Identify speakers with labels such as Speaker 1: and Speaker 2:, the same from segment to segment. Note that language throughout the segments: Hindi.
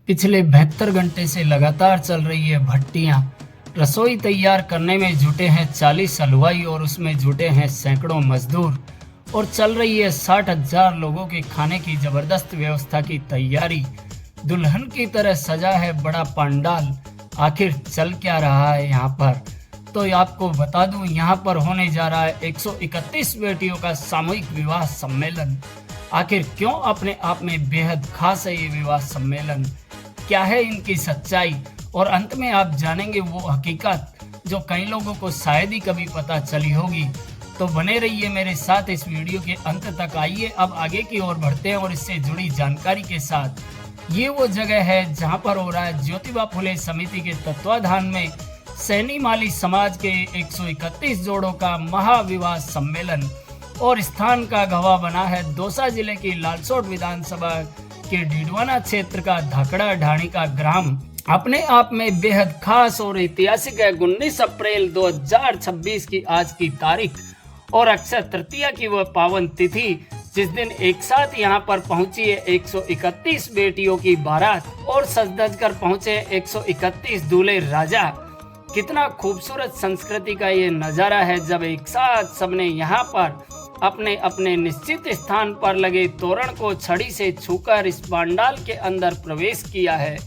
Speaker 1: पिछले 72 घंटे से लगातार चल रही है भट्टियां। रसोई तैयार करने में जुटे हैं 40 हलवाई और उसमें जुटे हैं सैकड़ों मजदूर। और चल रही है 60,000 लोगों के खाने की जबरदस्त व्यवस्था की तैयारी। दुल्हन की तरह सजा है बड़ा पंडाल। आखिर चल क्या रहा है यहाँ पर, तो आपको बता दूं, यहाँ पर होने जा रहा है 131 बेटियों का सामूहिक विवाह सम्मेलन। आखिर क्यों अपने आप में बेहद खास है ये विवाह सम्मेलन, क्या है इनकी सच्चाई, और अंत में आप जानेंगे वो हकीकत जो कई लोगों को शायद ही कभी पता चली होगी। तो बने रहिए मेरे साथ इस वीडियो के अंत तक। आइए अब आगे की ओर बढ़ते हैं और इससे जुड़ी जानकारी के साथ। ये वो जगह है जहां पर हो रहा है ज्योतिबा फुले समिति के तत्वाधान में सैनी माली समाज के 131 जोड़ों का महाविवाह सम्मेलन। और स्थान का गवाह बना है दौसा जिले की लालसोट विधानसभा के डीडवाना क्षेत्र का धाकड़ा ढाणी का ग्राम। अपने आप में बेहद खास और ऐतिहासिक है। 19 अप्रैल 2026 की आज की तारीख और अक्षय तृतीया की वह पावन तिथि, जिस दिन एक साथ यहाँ पर पहुंची है 131 बेटियों की बारात और सज धज कर पहुंचे 131 दूल्हे राजा। कितना खूबसूरत संस्कृति का ये नज़ारा है जब एक साथ सबने यहाँ पर अपने अपने निश्चित स्थान पर लगे तोरण को छड़ी से छूकर इस पंडाल के अंदर प्रवेश किया है।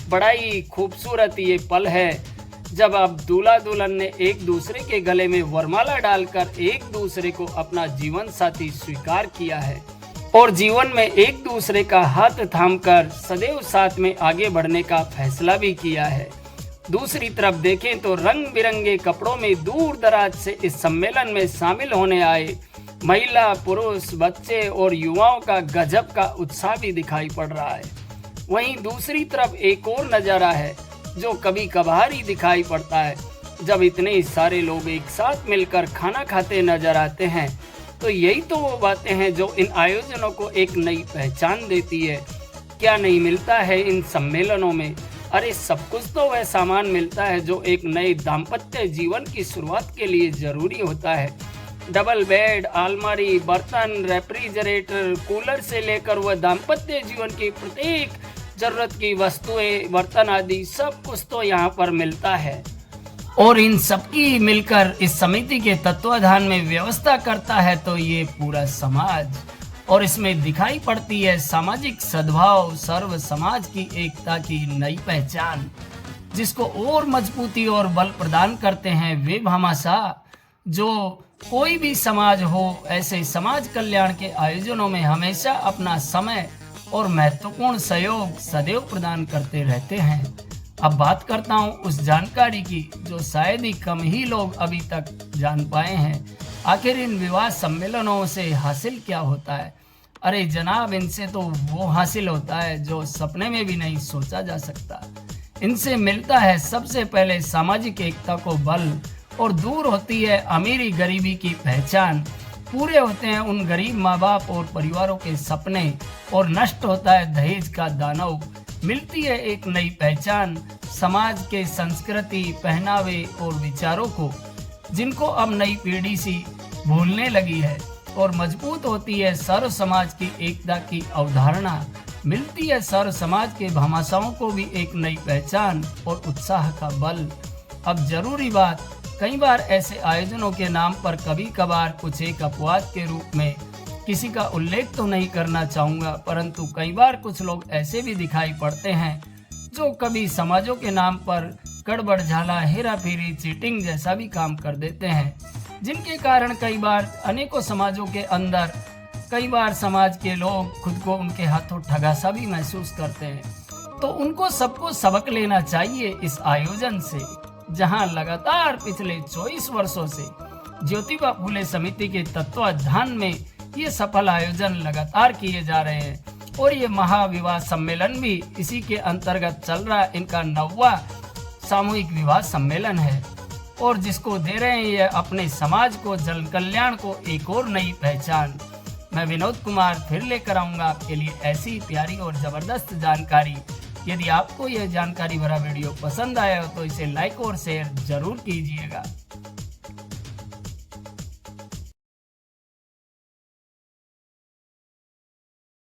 Speaker 1: बड़ा ही खूबसूरत ये पल है जब अब दूल्हा दुल्हन ने एक दूसरे के गले में वरमाला डालकर एक दूसरे को अपना जीवन साथी स्वीकार किया है और जीवन में एक दूसरे का हाथ थामकर सदैव साथ में आगे बढ़ने का फैसला भी किया है। दूसरी तरफ देखें तो रंग बिरंगे कपड़ों में दूर दराज से इस सम्मेलन में शामिल होने आए महिला, पुरुष, बच्चे और युवाओं का गजब का उत्साह भी दिखाई पड़ रहा है। वहीं दूसरी तरफ एक और नज़ारा है जो कभी कभार ही दिखाई पड़ता है, जब इतने सारे लोग एक साथ मिलकर खाना खाते नजर आते हैं। तो यही तो वो बातें हैं जो इन आयोजनों को एक नई पहचान देती है। क्या नहीं मिलता है इन सम्मेलनों में? अरे सब कुछ तो वह सामान मिलता है जो एक नए दाम्पत्य जीवन की शुरुआत के लिए जरूरी होता है। डबल बेड, अलमारी, बर्तन, रेफ्रिजरेटर, कूलर से लेकर वह दाम्पत्य जीवन की प्रत्येक जरूरत की वस्तुएं, बर्तन आदि सब कुछ तो यहाँ पर मिलता है। और इन सबकी मिलकर इस समिति के तत्वाधान में व्यवस्था करता है तो ये पूरा समाज, और इसमें दिखाई पड़ती है सामाजिक सद्भाव, सर्व समाज की एकता की नई पहचान, जिसको और मजबूती और बल प्रदान करते हैं वे भामाशाह। जो कोई भी समाज हो, ऐसे समाज कल्याण के आयोजनों में हमेशा अपना समय और महत्वपूर्ण सहयोग सदैव प्रदान करते रहते हैं। अब बात करता हूं उस जानकारी की जो शायद ही कम ही लोग अभी तक जान पाए हैं। आखिर इन विवाह सम्मेलनों से हासिल क्या होता है? अरे जनाब, इनसे तो वो हासिल होता है जो सपने में भी नहीं सोचा जा सकता। इनसे मिलता है सबसे पहले सामाजिक एकता को बल, और दूर होती है अमीरी गरीबी की पहचान। पूरे होते हैं उन गरीब माँ बाप और परिवारों के सपने, और नष्ट होता है दहेज का दानव। मिलती है एक नई पहचान समाज के संस्कृति, पहनावे और विचारों को, जिनको अब नई पीढ़ी सी भूलने लगी है। और मजबूत होती है सर्व समाज की एकता की अवधारणा। मिलती है सर्व समाज के भामाशाहों को भी एक नई पहचान और उत्साह का बल। अब जरूरी बात, कई बार ऐसे आयोजनों के नाम पर कभी कभार कुछ एक अपवाद के रूप में किसी का उल्लेख तो नहीं करना चाहूँगा, परंतु कई बार कुछ लोग ऐसे भी दिखाई पड़ते हैं जो कभी समाजों के नाम पर गड़बड़ झाला, हेरा फेरी, चीटिंग जैसा भी काम कर देते हैं, जिनके कारण कई बार अनेकों समाजों के अंदर कई बार समाज के लोग खुद को उनके हाथों ठगा सा भी महसूस करते हैं। तो उनको सबको सबक लेना चाहिए इस आयोजन से, जहां लगातार पिछले 24 वर्षों से ज्योतिबा फुले समिति के तत्वाधान में ये सफल आयोजन लगातार किए जा रहे हैं। और ये महाविवाह सम्मेलन भी इसी के अंतर्गत चल रहा। इनका 9वां सामूहिक विवाह सम्मेलन है और जिसको दे रहे हैं ये अपने समाज को, जन कल्याण को एक और नई पहचान। मैं विनोद कुमार फिर लेकर आऊंगा आपके लिए ऐसी प्यारी और जबरदस्त जानकारी। यदि आपको यह जानकारी भरा वीडियो पसंद आया हो तो इसे लाइक और शेयर जरूर कीजिएगा।